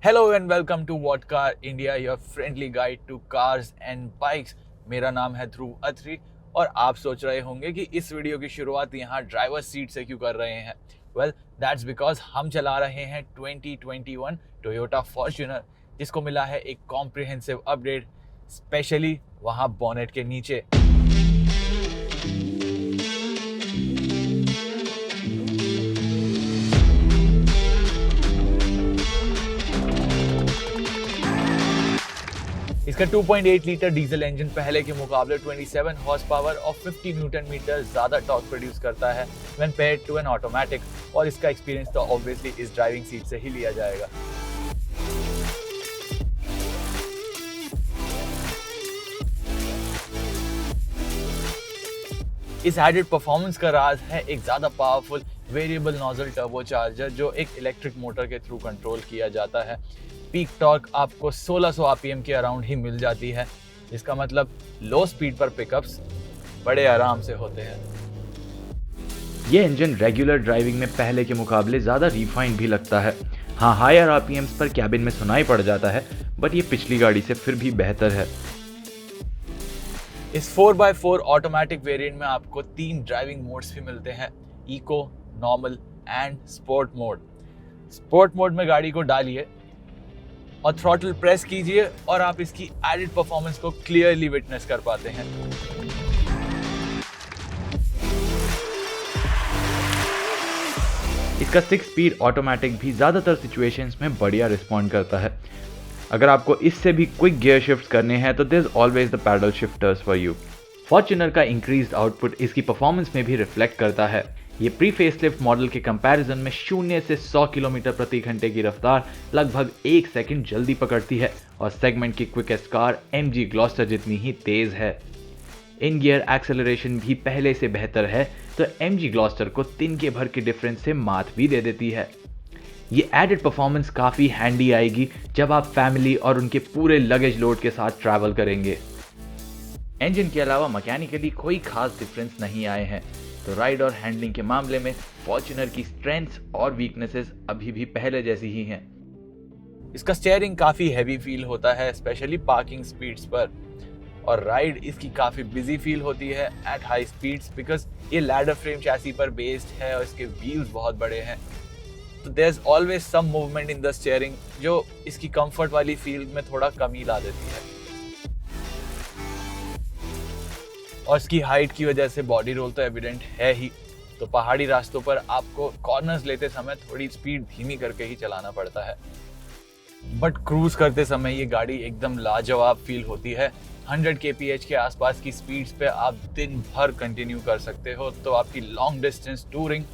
Hello and welcome to what car India, your friendly guide to cars and bikes. मेरा नाम है ध्रुव अत्री और आप सोच रहे होंगे कि इस वीडियो की शुरुआत यहाँ ड्राइवर सीट से क्यों कर रहे हैं। वेल दैट्स बिकॉज हम चला रहे हैं 2021 टोयोटा फॉर्च्यूनर, जिसको मिला है एक कॉम्प्रिहेंसिव अपडेट, स्पेशली वहाँ बॉनेट के नीचे। इसका 2.8 लीटर डीजल इंजन पहले के मुकाबले 27 हॉर्स पावर और 50 न्यूटन मीटर ज्यादा टॉर्क प्रोड्यूस करता है when paired to an automatic, और इसका एक्सपीरियंस तो ऑब्वियसली इस ड्राइविंग सीट से ही लिया जाएगा। इस एडेड परफॉर्मेंस का राज है एक ज्यादा पावरफुल वेरिएबल नोजल टर्बोचार्जर जो एक इलेक्ट्रिक मोटर के थ्रू कंट्रोल किया जाता है। पीक टॉर्क आपको 1600 आरपीएम के अराउंड ही मिल जाती है, जिसका मतलब लो स्पीड पर पिकअप्स बड़े आराम से होते हैं। ये इंजन रेगुलर ड्राइविंग में पहले के मुकाबले ज़्यादा रिफाइंड भी लगता है। हाँ, हायर आरपीएम्स पर कैबिन में सुनाई पड़ जाता है, बट ये पिछली गाड़ी से फिर भी बेहतर है। इस 4x4 ऑटोमेटिक वेरिएंट में आपको 3 ड्राइविंग मोड्स भी मिलते हैं, eco, normal and sport mode. Sport mode में गाड़ी को डालिए और थ्रॉटल प्रेस कीजिए और आप इसकी एडेड परफॉर्मेंस को क्लियरली विटनेस कर पाते हैं। इसका 6 स्पीड ऑटोमेटिक भी ज़्यादातर सिचुएशंस में बढ़िया रिस्पॉन्ड करता है। अगर आपको इससे भी क्विक गियर शिफ्ट करने हैं तो there is always the paddle shifters for you. Fortuner का इंक्रीज्ड आउटपुट इसकी परफॉर्मेंस में भी रिफ्लेक्ट करता है। ये प्री फेसलिफ्ट मॉडल के कंपैरिजन में 0 से 100 किलोमीटर प्रति घंटे की रफ्तार लगभग 1 सेकंड जल्दी पकड़ती है और सेगमेंट की क्विकेस्ट कार MG ग्लॉस्टर जितनी ही तेज है। इन गियर एक्सेलरेशन भी पहले से बेहतर है, तो MG ग्लॉस्टर को तिनके भर के डिफरेंस से मात भी दे देती है। ये एडेड परफॉर्मेंस काफ़ी हैंडी आएगी जब आप फैमिली और उनके पूरे लगेज लोड के साथ ट्रैवल करेंगे। इंजन के अलावा मैकेनिकली कोई खास डिफरेंस नहीं आए हैं, तो राइड और हैंडलिंग के मामले में फॉर्च्यूनर की स्ट्रेंथ्स और वीकनेसेस अभी भी पहले जैसी ही हैं। इसका स्टीयरिंग काफ़ी हैवी फील होता है, स्पेशली पार्किंग स्पीड्स पर, और राइड इसकी काफ़ी बिजी फील होती है एट हाई स्पीड्स बिकॉज ये लैडर फ्रेम चैसी पर बेस्ड है और इसके व्हील्स बहुत बड़े हैं, तो there is always some movement in the steering जो इसकी कंफर्ट वाली फील में थोड़ा कमी ला देती है। और इसकी हाइट की वजह से बॉडी रोल तो एविडेंट है ही, तो पहाड़ी रास्तों पर आपको कॉर्नर्स लेते समय थोड़ी स्पीड धीमी करके ही चलाना पड़ता है, बट क्रूज करते समय ये गाड़ी एकदम लाजवाब फील होती है। 100 kph के आसपास की स्पीड्स पे आप दिन भर कंटिन्यू कर सकते हो, तो आपकी लॉन्ग डिस्टेंस टूरिंग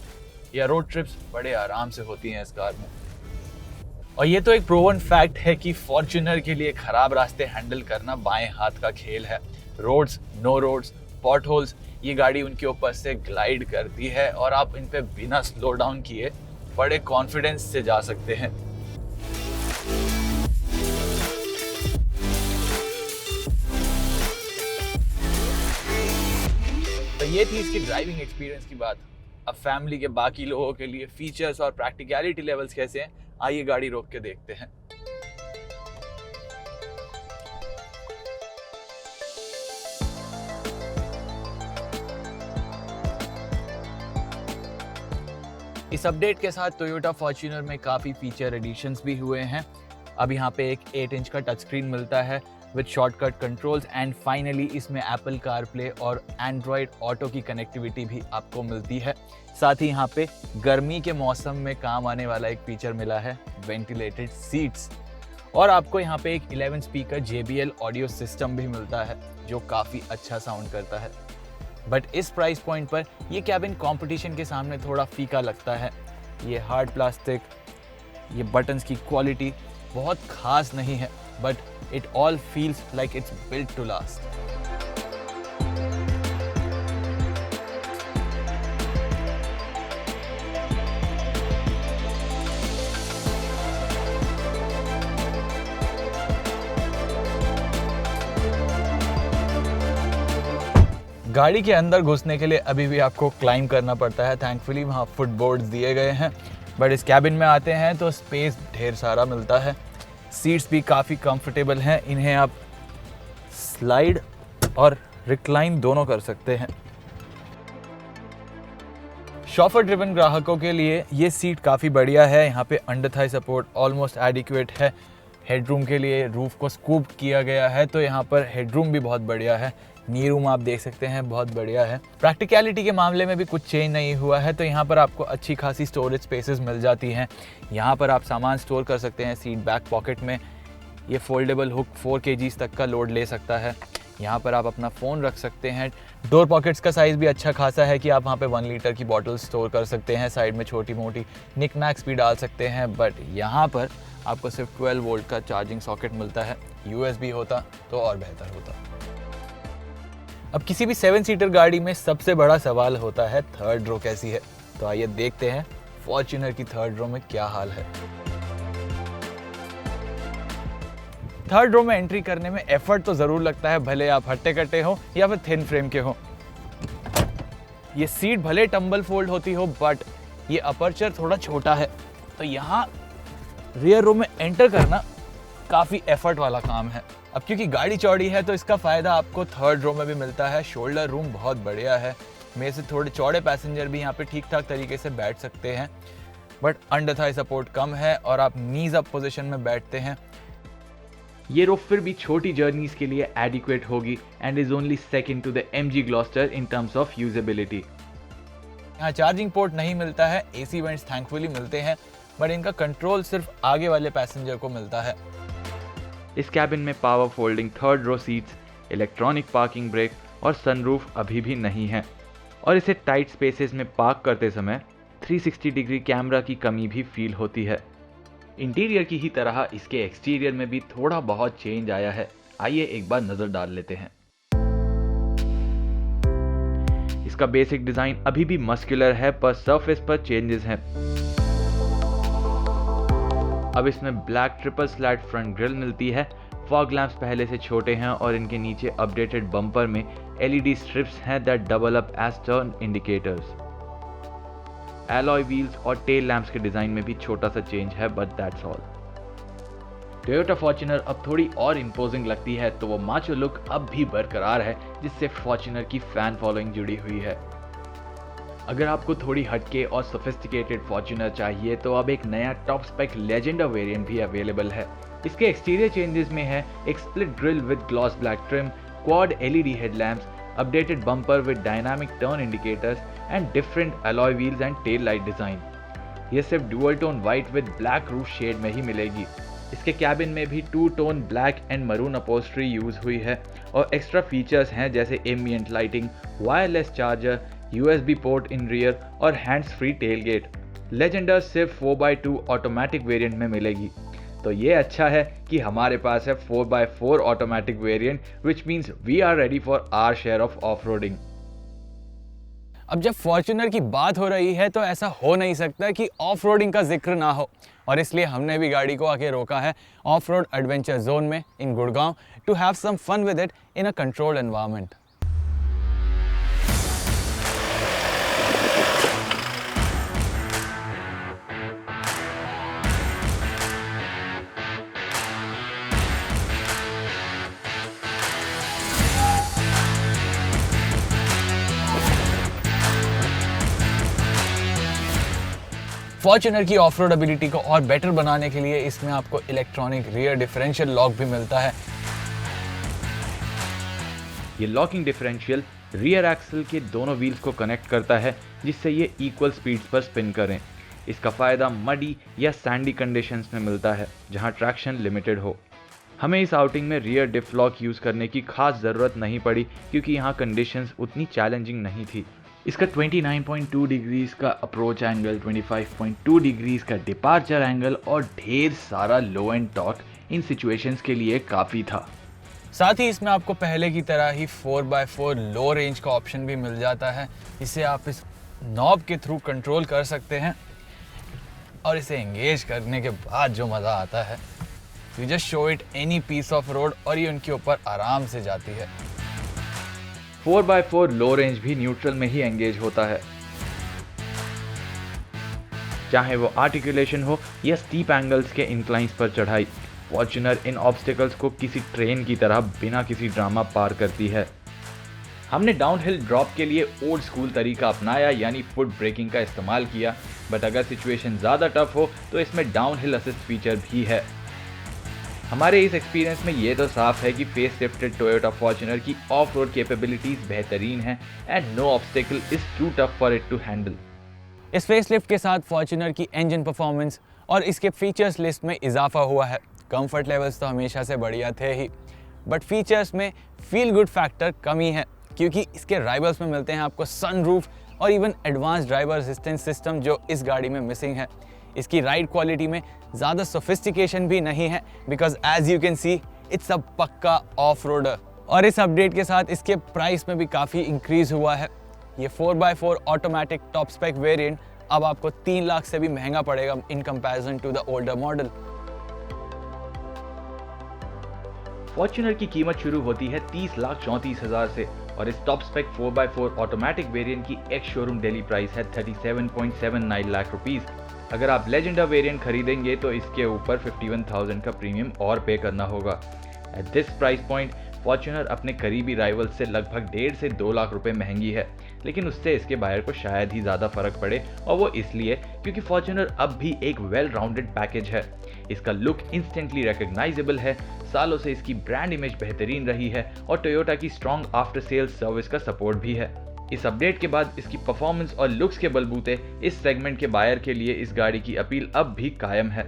या रोड ट्रिप्स बड़े आराम से होती हैं इस कार में। और ये तो एक प्रूवन फैक्ट है कि फॉर्च्यूनर के लिए खराब रास्ते हैंडल करना बाएं हाथ का खेल है। Roads, no roads, pot holes, ये गाड़ी उनके ऊपर से ग्लाइड करती है और आप इन पे बिना स्लो डाउन किए बड़े कॉन्फिडेंस से जा सकते हैं। तो ये थी इसकी ड्राइविंग एक्सपीरियंस की बात। अब फैमिली के बाकी लोगों के लिए फीचर्स और प्रैक्टिकलिटी लेवल्स कैसे हैं, आइए गाड़ी रोक के देखते हैं। इस अपडेट के साथ टोयोटा फॉर्च्यूनर में काफ़ी फीचर एडिशंस भी हुए हैं। अब यहाँ पे एक 8 इंच का टच स्क्रीन मिलता है with shortcut controls, and finally इसमें एप्पल कारप्ले और एंड्रॉयड ऑटो की कनेक्टिविटी भी आपको मिलती है। साथ ही यहाँ पे गर्मी के मौसम में काम आने वाला एक फीचर मिला है, वेंटिलेटेड सीट्स, और आपको यहाँ पे एक 11 स्पीकर JBL ऑडियो सिस्टम भी मिलता है जो काफ़ी अच्छा साउंड करता है। बट इस प्राइस पॉइंट पर ये कैबिन कंपटीशन के सामने थोड़ा फीका लगता है। ये हार्ड प्लास्टिक, ये बटन्स की क्वालिटी बहुत खास नहीं है, but it all feels like it's built to last. गाड़ी के अंदर घुसने के लिए अभी भी आपको क्लाइंब करना पड़ता है। थैंकफुली वहाँ फुटबोर्ड्स दिए गए हैं, बट इस कैबिन में आते हैं तो स्पेस ढेर सारा मिलता है। सीट्स भी काफ़ी कंफर्टेबल हैं, इन्हें आप स्लाइड और रिक्लाइन दोनों कर सकते हैं। शॉफर ड्रिवन ग्राहकों के लिए ये सीट काफ़ी बढ़िया है। यहाँ पे under Thai support almost adequate है। हेडरूम के लिए रूफ को स्कूप किया गया है, तो यहाँ पर हेडरूम भी बहुत बढ़िया है। नी रूम आप देख सकते हैं, बहुत बढ़िया है। प्रैक्टिकलिटी के मामले में भी कुछ चेंज नहीं हुआ है, तो यहाँ पर आपको अच्छी खासी स्टोरेज स्पेसेस मिल जाती हैं। यहाँ पर आप सामान स्टोर कर सकते हैं सीट बैक पॉकेट में। ये फोल्डेबल हुक 4 kgs तक का लोड ले सकता है। यहाँ पर आप अपना फ़ोन रख सकते हैं। डोर पॉकेट्स का साइज़ भी अच्छा खासा है कि आप वहाँ पे 1 लीटर की बॉटल स्टोर कर सकते हैं। साइड में छोटी मोटी निक नैक्स भी डाल सकते हैं, बट यहाँ पर आपको सिर्फ 12 वोल्ट का चार्जिंग सॉकेट मिलता है। USB होता तो और बेहतर होता। अब किसी भी 7 सीटर गाड़ी में सबसे बड़ा सवाल होता है थर्ड रो कैसी है। तो आइए देखते हैं फॉर्च्यूनर की थर्ड रो में क्या हाल है। थर्ड रो में एंट्री करने में एफर्ट तो ज़रूर लगता है, भले आप हट्टे कट्टे हो या फिर थिन फ्रेम के हो। ये सीट भले टम्बल फोल्ड होती हो, बट ये अपर्चर थोड़ा छोटा है, तो यहाँ रियर रो में एंटर करना काफ़ी एफर्ट वाला काम है। अब क्योंकि गाड़ी चौड़ी है तो इसका फ़ायदा आपको थर्ड रो में भी मिलता है। शोल्डर रूम बहुत बढ़िया है, मेरे से थोड़े चौड़े पैसेंजर भी यहाँ पे ठीक ठाक तरीके से बैठ सकते हैं, बट अंडर थाई सपोर्ट कम है और आप नीज अप पोजीशन में बैठते हैं। ये रो फिर भी छोटी जर्नीज के लिए एडिक्वेट होगी and is only second to the MG Gloster in terms of usability. यहाँ चार्जिंग पोर्ट नहीं मिलता है, AC वेंट्स थैंकफुली मिलते हैं, बट इनका कंट्रोल सिर्फ आगे वाले पैसेंजर को मिलता है। इस कैबिन में power folding third row seats, electronic parking brake और सनरूफ अभी भी नहीं है, और इसे टाइट स्पेसेस में पार्क करते समय 360 डिग्री कैमरा की कमी भी फील होती है। इंटीरियर की ही तरह इसके एक्सटीरियर में भी थोड़ा बहुत चेंज आया है। आइए एक बार नजर डाल लेते हैं। इसका बेसिक डिजाइन अभी भी मस्कुलर है, पर सरफेस पर चेंजेस हैं। अब इसमें black triple slate front grille मिलती है। फॉग लैंप्स पहले से छोटे हैं और इनके नीचे अपडेटेड बम्पर में LED स्ट्रिप्स हैं that double up as turn indicators. Alloy wheels और टेल लैंप्स के डिजाइन में भी छोटा सा चेंज है, but that's all. Toyota Fortuner अब थोड़ी और इंपोजिंग लगती है, तो वो माचो लुक अब भी बरकरार है, जिससे फॉर्च्यूनर की फैन फॉलोइंग जुड़ी हुई है। अगर आपको थोड़ी हटके और सोफिस्टिकेटेड फॉर्च्यूनर चाहिए, तो अब एक नया टॉप स्पेक लेजेंडर वेरिएंट भी अवेलेबल है। इसके एक्सटीरियर चेंजेस में है एक split grill with gloss black trim, quad LED headlamps, updated bumper with dynamic turn indicators and different alloy wheels and tail light design। ये सिर्फ dual tone white with black roof shade में ही मिलेगी। इसके cabin में भी 2 tone black and maroon upholstery use हुई है और एक्स्ट्रा फीचर्स हैं जैसे ambient lighting, wireless charger, USB port in rear और हैंड्स फ्री टेलगेट। लेजेंडर सिर्फ 4x2 ऑटोमेटिक वेरिएंट में मिलेगी, तो ये अच्छा है कि हमारे पास है 4x4 automatic variant, which means we are ready for our share of off roading. अब जब फॉर्च्यूनर की बात हो रही है तो ऐसा हो नहीं सकता कि ऑफ-रोडिंग का जिक्र ना हो, और इसलिए हमने भी गाड़ी को आके रोका है ऑफ-रोड एडवेंचर जोन में in Gurgaon to have some fun with it in a controlled environment. Fortuner की ऑफ रोड एबिलिटी को और बेटर बनाने के लिए इसमें आपको इलेक्ट्रॉनिक रियर डिफरेंशियल लॉक भी मिलता है। ये लॉकिंग डिफरेंशियल रियर एक्सल के दोनों व्हील्स को कनेक्ट करता है, जिससे ये इक्वल स्पीड्स पर स्पिन करें। इसका फ़ायदा मडी या सैंडी कंडीशंस में मिलता है, जहां ट्रैक्शन लिमिटेड हो। हमें इस आउटिंग में रियर डिफ लॉक यूज़ करने की खास ज़रूरत नहीं पड़ी, क्योंकि यहाँ कंडीशंस उतनी चैलेंजिंग नहीं थी। इसका 29.2 डिग्रीज का अप्रोच एंगल, 25.2 डिग्रीज का डिपार्चर एंगल और ढेर सारा लो एंड टॉर्क इन सिचुएशंस के लिए काफ़ी था। साथ ही इसमें आपको पहले की तरह ही 4x4 लो रेंज का ऑप्शन भी मिल जाता है। इसे आप इस नॉब के थ्रू कंट्रोल कर सकते हैं और इसे एंगेज करने के बाद जो मज़ा आता है, you just show it any piece of road और ये उनके ऊपर आराम से जाती है। 4x4 लो रेंज भी न्यूट्रल में ही एंगेज होता है, चाहे वो आर्टिकुलेशन हो या स्टीप एंगल्स के इंक्लाइंस पर चढ़ाई। फॉर्च्यूनर इन ऑब्स्टिकल्स को किसी ट्रेन की तरह बिना किसी ड्रामा पार करती है। हमने डाउनहिल ड्रॉप के लिए ओल्ड स्कूल तरीका अपनाया, यानी फुट ब्रेकिंग का इस्तेमाल किया, बट अगर सिचुएशन ज़्यादा टफ हो तो इसमें डाउनहिल असिस्ट फीचर भी है। हमारे इस एक्सपीरियंस में ये तो साफ है कि फेस लिफ्टेड टोयोटा फॉर्च्यूनर की ऑफ रोड कैपेबिलिटीज बेहतरीन हैं and no obstacle is too tough for it to handle. इस फेसलिफ्ट के साथ फॉर्च्यूनर की इंजन परफॉर्मेंस और इसके फीचर्स लिस्ट में इजाफा हुआ है। कंफर्ट लेवल्स तो हमेशा से बढ़िया थे ही, बट फीचर्स में फील गुड फैक्टर कमी है, क्योंकि इसके राइवल्स में मिलते हैं आपको सनरूफ और even advance driver assistance system, जो इस गाड़ी में मिसिंग है। इसकी राइड क्वालिटी में ज़्यादा सोफिस्टिकेशन भी नहीं है, because as you can see it's a पक्का ऑफ रोडर। और इस अपडेट के साथ इसके प्राइस में भी काफ़ी इंक्रीज हुआ है। ये 4x4 automatic top spec variant अब आपको 3 लाख से भी महंगा पड़ेगा in comparison to the older model. Fortuner की कीमत शुरू होती है 30,34,000 से और इस top spec 4x4 automatic variant की एक्स शोरूम डेली प्राइस है 37.79 लाख रुपीस। अगर आप लेजेंडर वेरिएंट खरीदेंगे तो इसके ऊपर 51,000 का प्रीमियम और पे करना होगा। At this price point Fortuner अपने करीबी राइवल से लगभग 1.5 से 2 लाख रुपए महंगी है, लेकिन उससे इसके बायर को शायद ही ज़्यादा फर्क पड़े, और वो इसलिए क्योंकि फॉर्च्यूनर अब भी एक वेल राउंडेड पैकेज है। इसका लुक इंस्टेंटली रिकॉग्नाइजेबल है, सालों से इसकी ब्रांड इमेज बेहतरीन रही है और टोयोटा की स्ट्रॉन्ग आफ्टर सेल्स सर्विस का सपोर्ट भी है। इस अपडेट के बाद इसकी परफॉर्मेंस और लुक्स के बलबूते इस सेगमेंट के बायर के लिए इस गाड़ी की अपील अब भी कायम है।